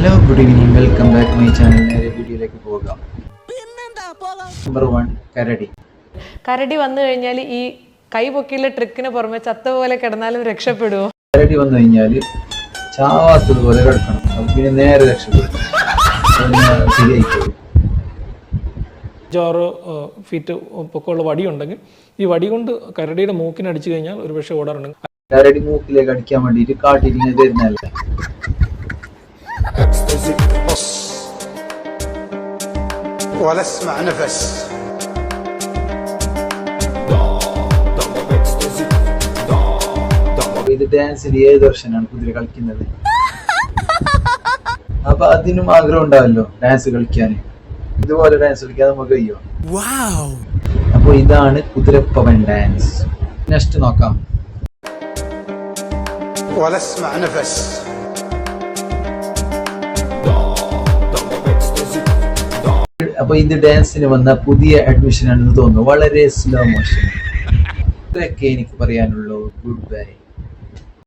Hello good evening, welcome back my channel. നേരെ വീഡിയോയിലേക്ക് പോകാം. നമ്പർ 1 കരടി. കരടി വന്നു കഴിഞ്ഞാൽ ഈ കൈ പൊക്കിയുള്ള ട്രിക്കിന് പുറമെ ചത്ത പോലെ കിടന്നാലും രക്ഷപ്പെടുമോ? കരടി വന്നു കഴിഞ്ഞാൽ ചാവാത്തതുപോലെ കിടക്കണം, അത് പിന്നെ നേരെ രക്ഷപ്പെടും, ശരിയായിക്കോളും. 6 ഫീറ്റ് പൊക്കമുള്ള വടി ഉണ്ടെങ്കിൽ ഈ വടി കൊണ്ട് കരടിയുടെ മൂക്കിന് അടിച്ചു കഴിഞ്ഞാൽ ഒരു പക്ഷേ ഓടാറുണ്ട്. കരടി മൂക്കിലേക്ക് അടിക്കാൻ വേണ്ടിയിട്ട് കാട്ടിരിങ്ങനെ തരുന്നല്ല. ഇത് ഡാൻസിൽ ഏത് വർഷനാണ് കുതിര കളിക്കുന്നത്? അപ്പൊ അതിനും ആഗ്രഹം ഉണ്ടാവല്ലോ ഡാൻസ് കളിക്കാൻ. ഇതുപോലെ ഡാൻസ് കളിക്കാൻ നമുക്ക് കഴിയോ? അപ്പൊ ഇതാണ് കുതിരപ്പവൻ ഡാൻസ്. നെക്സ്റ്റ് നോക്കാം. അപ്പൊ ഇത് ഡാൻസിന് വന്ന പുതിയ അഡ്മിഷൻ ആണെന്ന് തോന്നുന്നു. വളരെ സ്ലോ മോഷൻ. ഇതൊക്കെ എനിക്ക് പറയാനുള്ളൂ. Good bye.